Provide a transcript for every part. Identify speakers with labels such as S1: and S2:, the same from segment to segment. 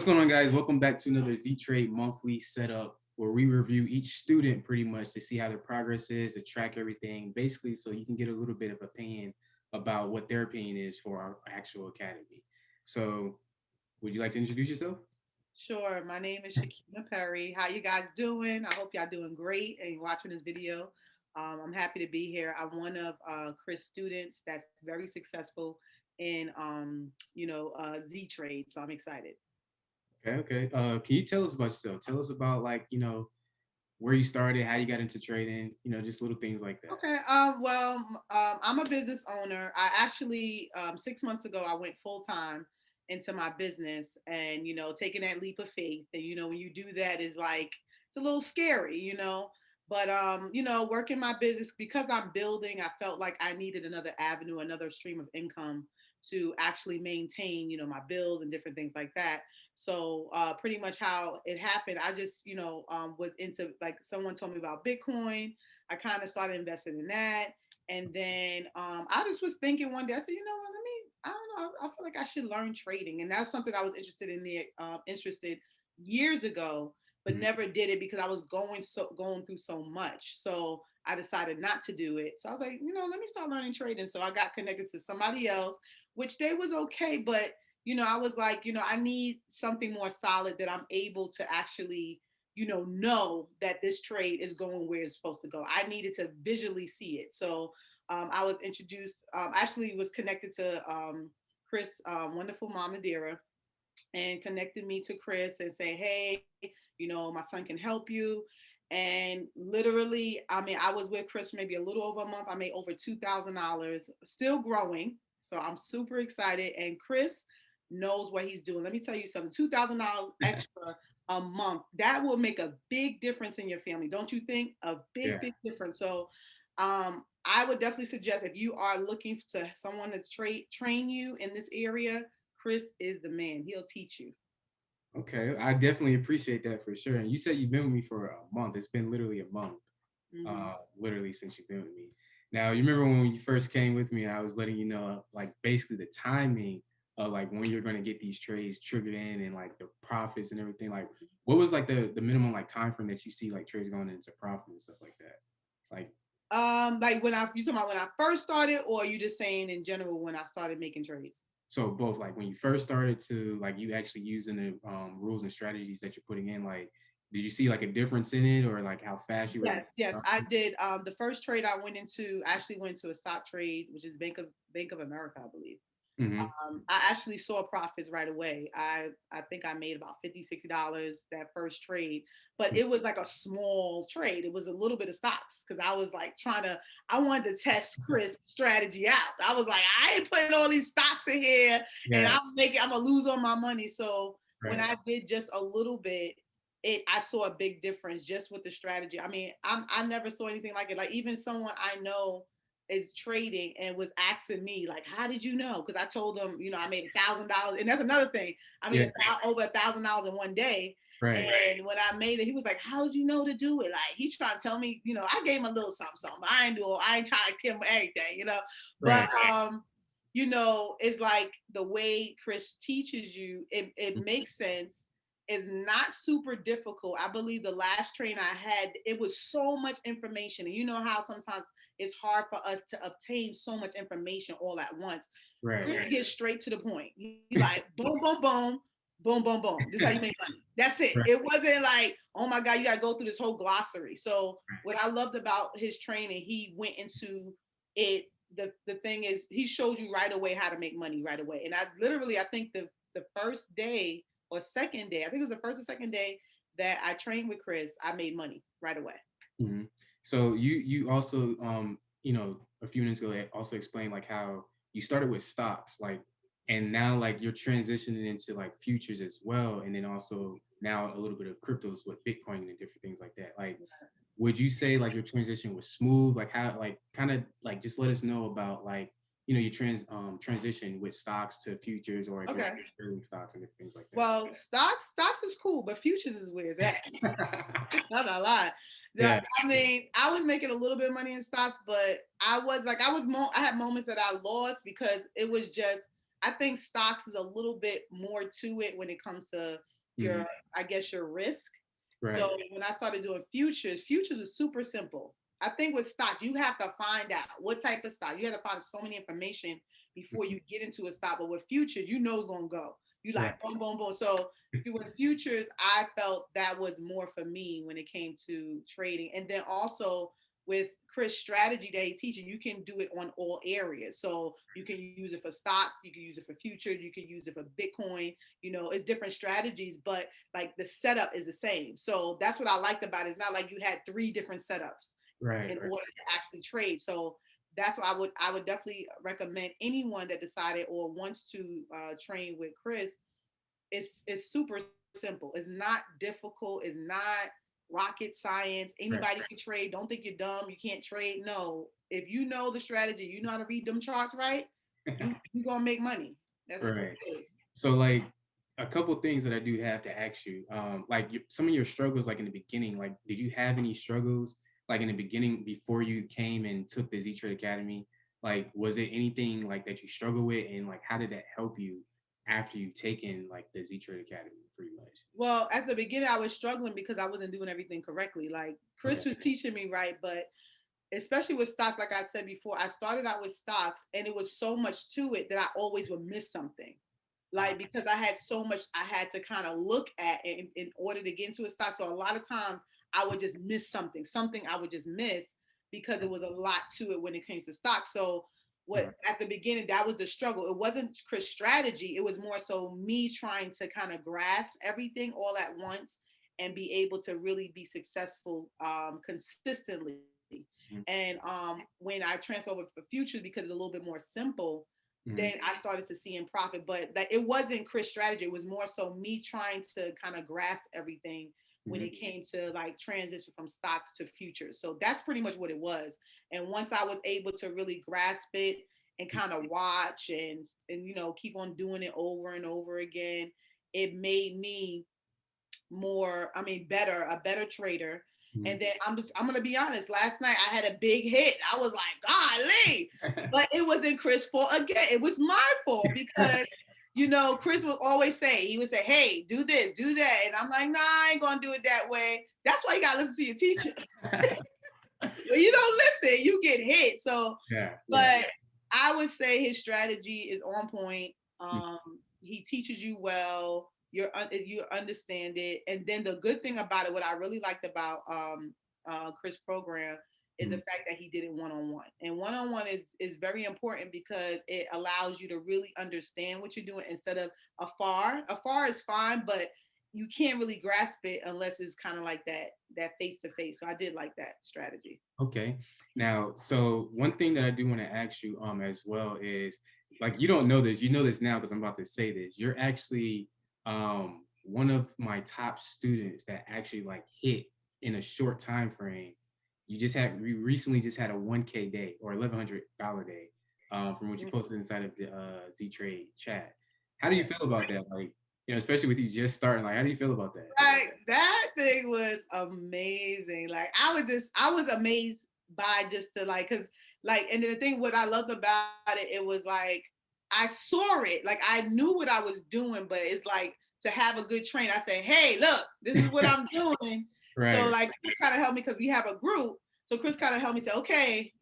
S1: What's going on, guys? Welcome back to another Z-Trade monthly setup where we review each student pretty much to see how their progress is, to track everything, basically so you can get a little bit of opinion about what their opinion is for our actual academy. So would you like to introduce yourself?
S2: Sure. My name is Shakeema Perry. How you guys doing? I hope y'all doing great and watching this video. I'm happy to be here. I'm one of Chris' students that's very successful in Z-Trade. So I'm excited.
S1: Okay. Can you tell us about yourself? Tell us about where you started, how you got into trading, just little things like that.
S2: Okay. I'm a business owner. I actually 6 months ago I went full time into my business, and taking that leap of faith. And when you do that is like it's a little scary, But working my business because I'm building, I felt like I needed another avenue, another stream of income to actually maintain, my bills and different things like that. So pretty much how it happened, I just, was into like someone told me about Bitcoin. I kind of started investing in that. And then I just was thinking one day, I said, you know what, I don't know, I feel like I should learn trading. And that's something I was interested years ago, but
S1: Mhm.
S2: never did it because I was going through so much. So I decided not to do it. So I was like, let me start learning trading. So I got connected to somebody else, which they was okay, but I was like, I need something more solid that I'm able to actually, know that this trade is going where it's supposed to go. I needed to visually see it. So I was introduced, actually was connected to Chris, wonderful Mama Dira, and connected me to Chris and say, hey, my son can help you. And literally, I mean, I was with Chris maybe a little over a month. I made over $2,000, still growing. So I'm super excited. And Chris knows what he's doing. Let me tell you something, $2,000 extra a month, that will make a big difference in your family. Don't you think? A big,
S1: Yeah.
S2: big difference. So I would definitely suggest if you are looking to someone to train you in this area, Chris is the man. He'll teach you.
S1: Okay. I definitely appreciate that for sure. And you said you've been with me for a month. It's been literally a month.
S2: Hmm.
S1: Literally since you've been with me. Now, you remember when you first came with me, I was letting you know, like basically the timing of like when you're going to get these trades triggered in and like the profits and everything. Like, what was like the minimum like time frame that you see like trades going into profit and stuff like that? Like,
S2: Like when you talking about when I first started, or you just saying in general when I started making trades?
S1: so both like when you first started to like you actually using the rules and strategies that you're putting in, like, did you see like a difference in it or like how fast you were able
S2: Yes, yes,
S1: to?
S2: I did. The first trade I went into, I actually went to a stock trade, which is Bank of America, I believe.
S1: Mm-hmm.
S2: I actually saw profits right away. I think I made about $50, $60 that first trade, but it was like a small trade. It was a little bit of stocks because I was like I wanted to test Chris' strategy out. I was like, I ain't putting all these stocks in here and
S1: Yeah.
S2: I'm gonna lose all my money. So when
S1: Right.
S2: I did just a little bit, I saw a big difference just with the strategy. I mean, I never saw anything like it. Like even someone I know is trading and was asking me like, how did you know? Because I told them, I made $1,000, and that's another thing. I made
S1: Yeah.
S2: over $1,000 in one day.
S1: Right.
S2: And when I made it, he was like, "How did you know to do it?" Like he trying to tell me, I gave him a little something, something. I ain't trying to give him everything. But
S1: Right.
S2: it's like the way Chris teaches you, it makes sense. It's not super difficult. I believe the last train I had, it was so much information, and you know how sometimes it's hard for us to obtain so much information all at once.
S1: Right.
S2: Chris gets straight to the point. He like boom, boom, boom, boom, boom, boom. This is how you make money. That's it.
S1: Right.
S2: It wasn't like, oh my God, you gotta go through this whole glossary. So what I loved about his training, he went into it. The thing is, he showed you right away how to make money right away. And I think the first day or second day, I think it was the first or second day that I trained with Chris, I made money right away.
S1: Mhm. So you also a few minutes ago also explained like how you started with stocks, like, and now like you're transitioning into like futures as well, and then also now a little bit of cryptos with Bitcoin and different things like that. Like, would you say like your transition was smooth? Like how, like, kind of like just let us know about like your transition with stocks to futures, or if you're
S2: Okay.
S1: still trading stocks and different things like
S2: Well, stocks is cool, but futures is where it's at.
S1: that.
S2: Not a lot.
S1: Yeah.
S2: I mean, I was making a little bit of money in stocks, but I had moments that I lost because it was just, I think stocks is a little bit more to it when it comes to your, I guess, your risk.
S1: Right.
S2: So when I started doing futures was super simple. I think with stocks, you have to find out what type of stock. You have to find so many information before you get into a stock. But with futures, you know it's gonna go. You
S1: Right.
S2: like boom, boom, boom. So if you were futures, I felt that was more for me when it came to trading. And then also with Chris strategy that he teaches, you can do it on all areas. So you can use it for stocks, you can use it for futures, you can use it for Bitcoin. It's different strategies, but like the setup is the same. So that's what I liked about it. It's not like you had three different setups
S1: Right.
S2: in
S1: Right.
S2: order to actually trade. So that's why I would definitely recommend anyone that decided or wants to train with Chris. It's super simple. It's not difficult. It's not rocket science.
S1: Right.
S2: Anybody can trade. Don't think you're dumb. You can't trade. No, if you know the strategy, you know how to read them charts right. You gonna make money. That's just what
S1: Right.
S2: it is.
S1: So like a couple things that I do have to ask you, like some of your struggles, like in the beginning, like did you have any struggles like in the beginning before you came and took the Z Trade Academy? Like, was it anything like that you struggle with, and like how did that help you after you taken like the Z Trade Academy, pretty much?
S2: Well, at the beginning, I was struggling because I wasn't doing everything correctly. Like
S1: Okay.
S2: Chris was teaching me right, but especially with stocks, like I said before, I started out with stocks and it was so much to it that I always would miss something.
S1: Uh,
S2: Like because I had so much I had to kind of look at in order to get into a stock. So a lot of times I would just miss something I would just miss because it was a lot to it when it came to stock. So what
S1: right.
S2: at the beginning that was the struggle. It wasn't Chris strategy. It was more so me trying to kind of grasp everything all at once and be able to really be successful consistently.
S1: Mhm.
S2: And when I transferred over for futures because it's a little bit more simple, then
S1: Mhm.
S2: I started to see in profit. But that it wasn't Chris strategy. It was more so me trying to kind of grasp everything when
S1: Mhm.
S2: it came to like transition from stocks to futures. So that's pretty much what it was. And once I was able to really grasp it and kind of watch and keep on doing it over and over again, it made me more, I mean, a better trader.
S1: Mhm.
S2: And then I'm gonna be honest, last night I had a big hit. I was like, golly, but it wasn't Chris' fault again. It was my fault because Chris would always say, he would say, hey, do this, do that. And I'm like, nah, I ain't gonna do it that way. That's why you gotta listen to your teacher. When you don't listen, you get hit. So,
S1: Yeah. Yeah.
S2: but I would say his strategy is on point.
S1: Mhm.
S2: He teaches you well. You understand it, and then the good thing about it, what I really liked about Chris' program, is the
S1: Mhm.
S2: fact that he did it one on one. And one on one is very important because it allows you to really understand what you're doing instead of afar. Afar is fine, but you can't really grasp it unless it's kind of like that face to face. So I did like that strategy.
S1: Okay. Now, so one thing that I do want to ask you as well is like you don't know this, you know this now because I'm about to say this. You're actually one of my top students that actually like hit in a short time frame. We recently just had a 1K day or $1,100 day from what you posted inside of the Z Trade chat. How do you
S2: Yeah.
S1: feel about that? Like, especially with you just starting, like how do you feel about that?
S2: Right. That thing was amazing. Like I was amazed by just the like cause like and then the thing what I loved about it, it was like I saw it. Like I knew what I was doing, but it's like to have a good train. I said, hey, look, this is what I'm doing. So
S1: Right.
S2: like Chris kind of helped me because we have a group. So Chris kind of helped me say, okay,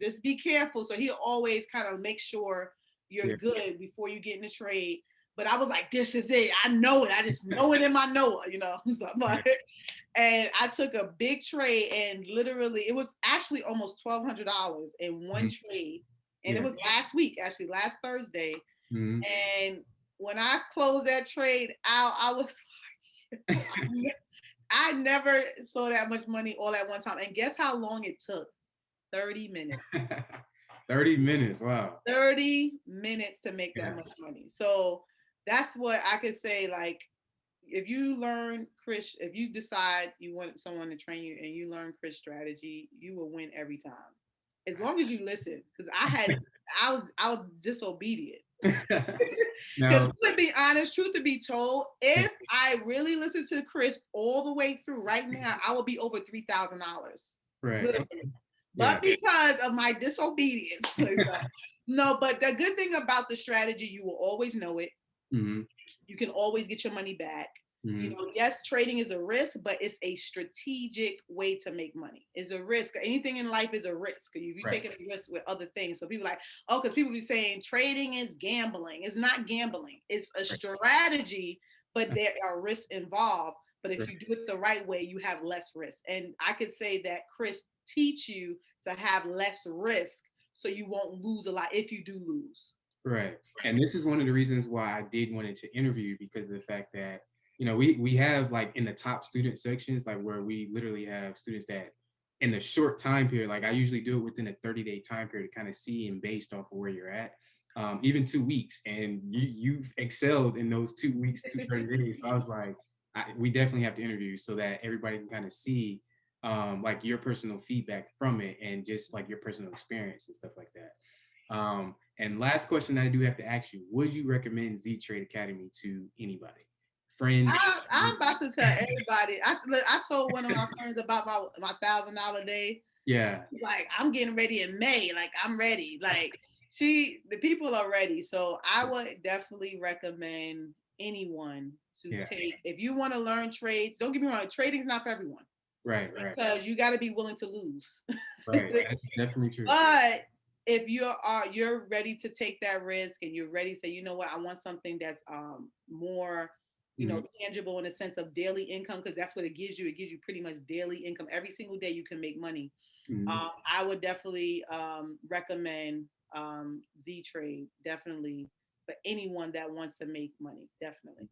S2: just be careful. So he'll always kind of make sure you're
S1: Yeah.
S2: good before you get in the trade. But I was like, this is it. I know it. I just know it in my Noah. So I'm
S1: Right.
S2: like, and I took a big trade and literally it was actually almost $1,200 in one
S1: Mhm.
S2: trade. And it
S1: Yeah.
S2: was last week, actually last Thursday.
S1: Mhm.
S2: And when I closed that trade out, I was I never saw that much money all at one time. And guess how long it took? 30 minutes.
S1: 30 minutes. Wow.
S2: 30 minutes to make that
S1: Yeah.
S2: much money. So that's what I could say. Like, if you learn Chris, if you decide you want someone to train you and you learn Chris strategy, you will win every time. As long as you listen. Because I was disobedient. Because
S1: Now,
S2: to be honest, truth to be told, if I really listen to Chris all the way through right now, I will be over $3,000.
S1: right.
S2: Literally.
S1: Okay. Yeah.
S2: But because of my disobedience. No, but the good thing about the strategy, you will always know it.
S1: Mhm.
S2: You can always get your money back. You
S1: Mhm.
S2: know, yes, trading is a risk, but it's a strategic way to make money. It's a risk. Anything in life is a risk. If you're
S1: Right.
S2: taking a risk with other things. So people like, oh, because people be saying trading is gambling. It's not gambling. It's a
S1: Right.
S2: strategy, but there are risks involved. But if
S1: Right.
S2: you do it the right way, you have less risk. And I could say that Chris teach you to have less risk so you won't lose a lot if you do lose.
S1: Right. And this is one of the reasons why I did wanted to interview you, because of the fact that, we have like in the top student sections, like where we literally have students that in the short time period, like I usually do it within a 30-day time period to kind of see and based off of where you're at, even 2 weeks. And you've excelled in those 2 weeks to 30 days. So I was like, we definitely have to interview you so that everybody can kind of see like your personal feedback from it and just like your personal experience and stuff like that. And last question that I do have to ask you: would you recommend Z-Trade Academy to anybody, friends?
S2: I'm about to tell everybody. I told one of my friends about my $1,000 day.
S1: Yeah,
S2: She's like, I'm getting ready in May. Like, I'm ready. Like, the people are ready. So I would definitely recommend anyone to
S1: yeah,
S2: take. If you want to learn trades, don't get me wrong, trading's not for everyone
S1: right, right,
S2: because you got to be willing to lose.
S1: right. That's definitely true.
S2: But if you're ready to take that risk and you're ready to say, you know what, I want something that's more,
S1: Mhm,
S2: tangible in a sense of daily income, because that's what it gives you. It gives you pretty much daily income. Every single day you can make money.
S1: mhm.
S2: I would definitely recommend Z Trade, definitely, for anyone that wants to make money. Definitely.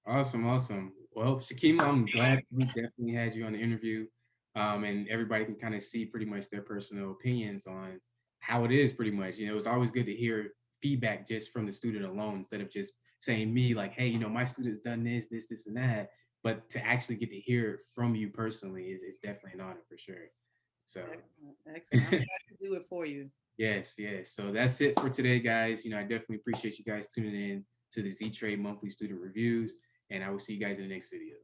S1: Awesome, awesome. Well, Shakeema, I'm glad we definitely had you on the interview, and everybody can kind of see pretty much their personal opinions on how it is. Pretty much, it's always good to hear feedback just from the student alone instead of just saying me like, hey, my student's done this, this, and that. But to actually get to hear it from you personally is definitely an honor for sure. So.
S2: Excellent. Excellent. I'm glad to do it for you.
S1: Yes, yes. So that's it for today, guys. I definitely appreciate you guys tuning in to the Z Trade Monthly Student Reviews, and I will see you guys in the next video.